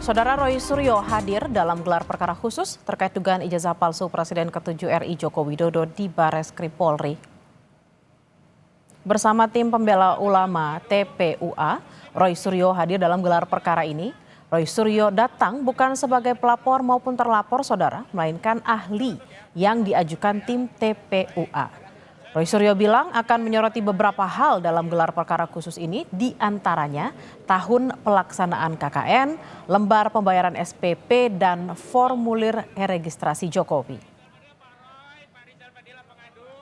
Saudara Roy Suryo hadir dalam gelar perkara khusus terkait dugaan ijazah palsu Presiden ke-7 RI Joko Widodo di Bareskrim Polri. Bersama tim pembela ulama TPUA, Roy Suryo hadir dalam gelar perkara ini. Roy Suryo datang bukan sebagai pelapor maupun terlapor, saudara, melainkan ahli yang diajukan tim TPUA. Roy Suryo bilang akan menyoroti beberapa hal dalam gelar perkara khusus ini, diantaranya tahun pelaksanaan KKN, lembar pembayaran SPP, dan formulir registrasi Jokowi.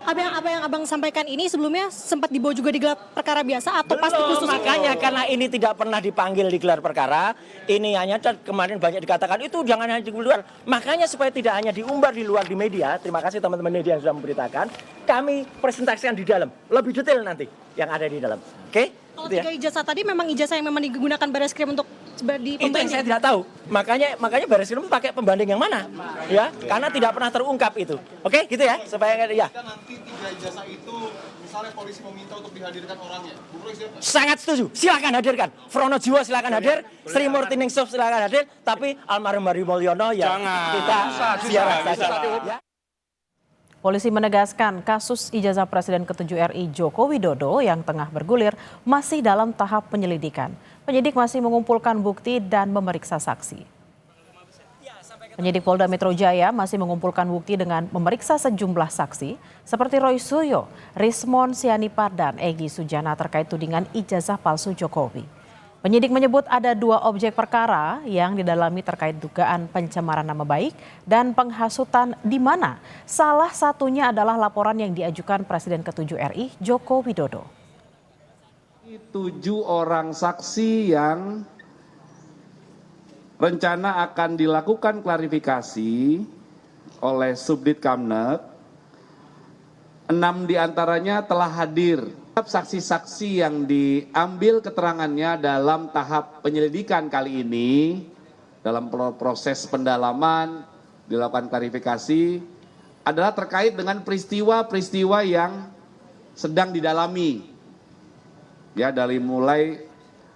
Apa yang abang sampaikan ini sebelumnya sempat dibawa juga di gelar perkara biasa atau pasti khusus? Makanya karena ini tidak pernah dipanggil di gelar perkara, ini hanya kemarin banyak dikatakan itu jangan hanya di luar. Makanya supaya tidak hanya diumbar di luar di media, terima kasih teman-teman media yang sudah memberitakan, kami presentasikan di dalam, lebih detail nanti yang ada di dalam. Oke? Kalau tiga ijazah tadi memang ijazah yang memang digunakan Bareskrim untuk di itu yang saya tidak tahu. Makanya Bareskrim pakai pembanding yang mana? Ya, karena tidak pernah terungkap itu. Oke, gitu ya, supaya ya. Nanti tiga ijazah itu misalnya polisi meminta untuk dihadirkan orangnya. Bung Roy siapa? Sangat setuju. Silakan hadirkan. Frono Jiwo silakan hadir, Sri Murti Ningsof silakan hadir, tapi almarhum Hari Mulyono ya kita ziarah saja. Ya. Polisi menegaskan kasus ijazah Presiden ke-7 RI Joko Widodo yang tengah bergulir masih dalam tahap penyelidikan. Penyidik masih mengumpulkan bukti dan memeriksa saksi. Penyidik Polda Metro Jaya masih mengumpulkan bukti dengan memeriksa sejumlah saksi seperti Roy Suryo, Rismon Sianipar, dan Egy Sujana terkait tudingan ijazah palsu Jokowi. Penyidik menyebut ada 2 objek perkara yang didalami terkait dugaan pencemaran nama baik dan penghasutan, di mana salah satunya adalah laporan yang diajukan Presiden ke-7 RI Joko Widodo. 7 orang saksi yang rencana akan dilakukan klarifikasi oleh Subdit Kamnet, 6 diantaranya telah hadir. Saksi-saksi yang diambil keterangannya dalam tahap penyelidikan kali ini, dalam proses pendalaman, dilakukan klarifikasi, adalah terkait dengan peristiwa-peristiwa yang sedang didalami. Ya, dari mulai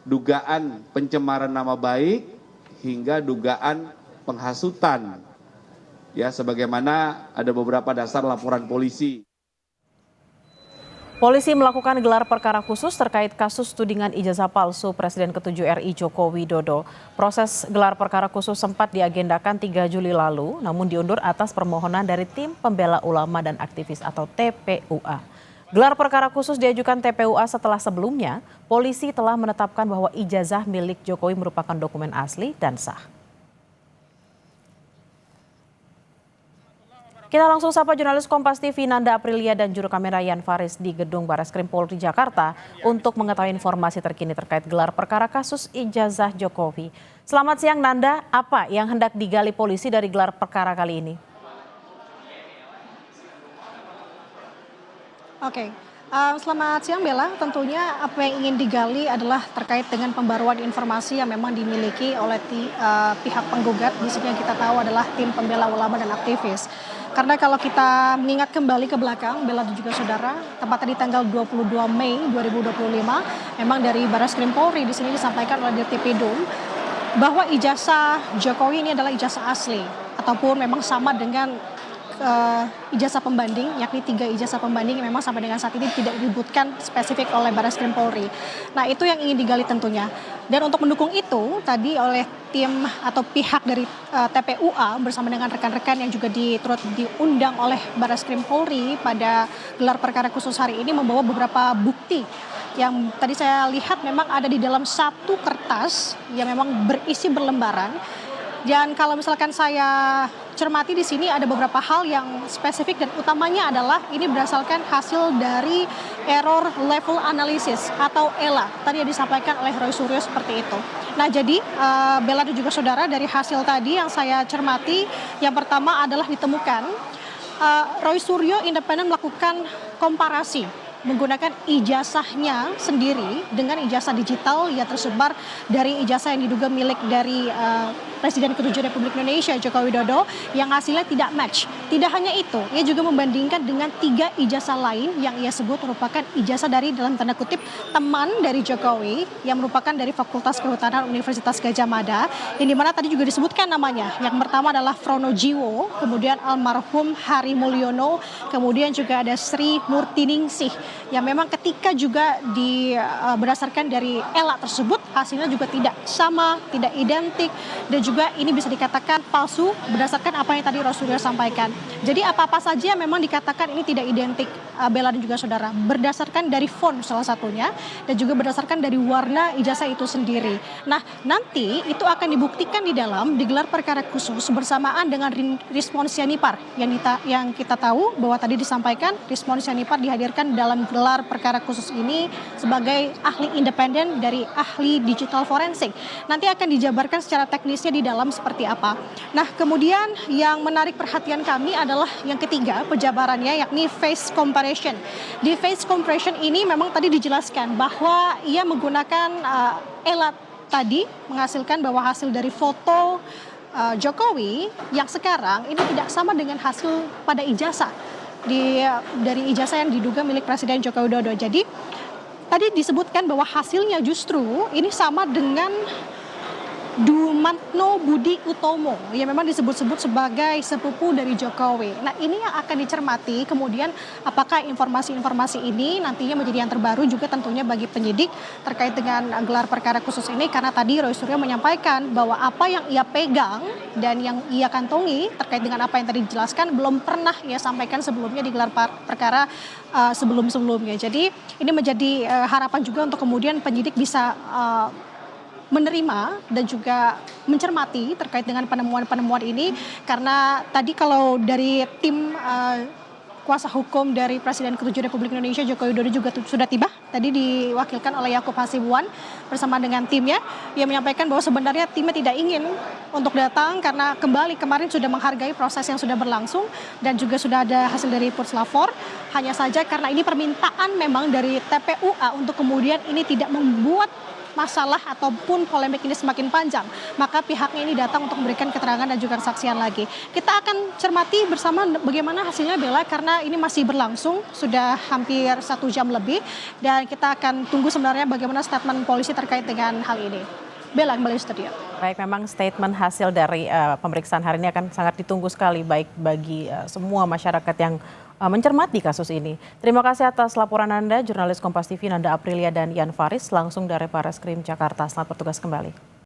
dugaan pencemaran nama baik hingga dugaan penghasutan. Ya, sebagaimana ada beberapa dasar laporan polisi. Polisi melakukan gelar perkara khusus terkait kasus tudingan ijazah palsu Presiden ke-7 RI Joko Widodo. Proses gelar perkara khusus sempat diagendakan 3 Juli lalu, namun diundur atas permohonan dari tim pembela ulama dan aktivis atau TPUA. Gelar perkara khusus diajukan TPUA setelah sebelumnya polisi telah menetapkan bahwa ijazah milik Jokowi merupakan dokumen asli dan sah. Kita langsung sapa jurnalis Kompas TV Nanda Aprilia dan juru kamera Yan Faris di Gedung Bareskrim Polri Jakarta untuk mengetahui informasi terkini terkait gelar perkara kasus ijazah Jokowi. Selamat siang Nanda, apa yang hendak digali polisi dari gelar perkara kali ini? Oke. Selamat siang Bella, tentunya apa yang ingin digali adalah terkait dengan pembaruan informasi yang memang dimiliki oleh pihak penggugat. Di sini yang kita tahu adalah tim pembela ulama dan aktivis. Karena kalau kita mengingat kembali ke belakang, Bella dan juga saudara, tepatnya di tanggal 22 Mei 2025, memang dari Bareskrim Polri di sini disampaikan oleh Dirtipidum bahwa ijazah Jokowi ini adalah ijazah asli ataupun memang sama dengan ijazah pembanding, yakni 3 ijazah pembanding yang memang sampai dengan saat ini tidak disebutkan spesifik oleh Bareskrim Polri. Nah, itu yang ingin digali tentunya. Dan untuk mendukung itu, tadi oleh tim atau pihak dari TPUA bersama dengan rekan-rekan yang juga diundang oleh Bareskrim Polri pada gelar perkara khusus hari ini membawa beberapa bukti yang tadi saya lihat memang ada di dalam satu kertas yang memang berisi berlembaran. Dan kalau misalkan saya cermati di sini ada beberapa hal yang spesifik dan utamanya adalah ini berdasarkan hasil dari error level analysis atau ELA. Tadi yang disampaikan oleh Roy Suryo seperti itu. Nah, jadi Bella dan juga saudara, dari hasil tadi yang saya cermati, yang pertama adalah ditemukan Roy Suryo independen melakukan komparasi menggunakan ijazahnya sendiri dengan ijazah digital yang tersebar dari ijazah yang diduga milik dari Presiden ke-7 Republik Indonesia Joko Widodo yang hasilnya tidak match. Tidak hanya itu, ia juga membandingkan dengan 3 ijazah lain yang ia sebut merupakan ijazah dari dalam tanda kutip teman dari Jokowi yang merupakan dari Fakultas Kehutanan Universitas Gadjah Mada, yang dimana tadi juga disebutkan namanya. Yang pertama adalah Frono Jiwo, kemudian almarhum Hari Mulyono, kemudian juga ada Sri Murtiningsih yang memang ketika juga berdasarkan dari ELA tersebut hasilnya juga tidak sama, tidak identik, dan juga ini bisa dikatakan palsu berdasarkan apa yang tadi Rasulullah sampaikan. Jadi apa-apa saja memang dikatakan ini tidak identik, Bella dan juga saudara, berdasarkan dari font salah satunya dan juga berdasarkan dari warna ijazah itu sendiri. Nah, nanti itu akan dibuktikan di dalam digelar perkara khusus bersamaan dengan Rizwan Syahipar yang kita tahu bahwa tadi disampaikan Rizwan Syahipar dihadirkan dalam gelar perkara khusus ini sebagai ahli independen dari ahli digital forensik. Nanti akan dijabarkan secara teknisnya di dalam seperti apa. Nah, kemudian yang menarik perhatian kami adalah yang ketiga penjabarannya, yakni face comparison. Di face comparison ini memang tadi dijelaskan bahwa ia menggunakan ELA tadi menghasilkan bahwa hasil dari foto Jokowi yang sekarang ini tidak sama dengan hasil pada ijazah dari ijazah yang diduga milik Presiden Joko Widodo. Jadi tadi disebutkan bahwa hasilnya justru ini sama dengan Dumantno Budi Utomo yang memang disebut-sebut sebagai sepupu dari Jokowi. Nah, ini yang akan dicermati kemudian apakah informasi-informasi ini nantinya menjadi yang terbaru juga tentunya bagi penyidik terkait dengan gelar perkara khusus ini, karena tadi Roy Suryo menyampaikan bahwa apa yang ia pegang dan yang ia kantongi terkait dengan apa yang tadi dijelaskan belum pernah ia sampaikan sebelumnya di gelar perkara sebelum-sebelumnya. Jadi ini menjadi harapan juga untuk kemudian penyidik bisa menerima dan juga mencermati terkait dengan penemuan-penemuan ini, karena tadi kalau dari tim kuasa hukum dari Presiden ke-7 Republik Indonesia Joko Widodo juga sudah tiba, tadi diwakilkan oleh Yakub Hasibuan bersama dengan timnya, yang menyampaikan bahwa sebenarnya timnya tidak ingin untuk datang karena kembali kemarin sudah menghargai proses yang sudah berlangsung dan juga sudah ada hasil dari Puslapor. Hanya saja karena ini permintaan memang dari TPUA untuk kemudian ini tidak membuat masalah ataupun polemik ini semakin panjang, maka pihaknya ini datang untuk memberikan keterangan dan juga kesaksian lagi. Kita akan cermati bersama bagaimana hasilnya, Bella, karena ini masih berlangsung sudah hampir 1 jam lebih, dan kita akan tunggu sebenarnya bagaimana statement polisi terkait dengan hal ini. Bella, kembali di studio. Baik, memang statement hasil dari pemeriksaan hari ini akan sangat ditunggu sekali, baik bagi semua masyarakat yang mencermati kasus ini. Terima kasih atas laporan Anda, jurnalis Kompas TV Nanda Aprilia dan Ian Faris, langsung dari Barreskrim Jakarta. Selamat bertugas kembali.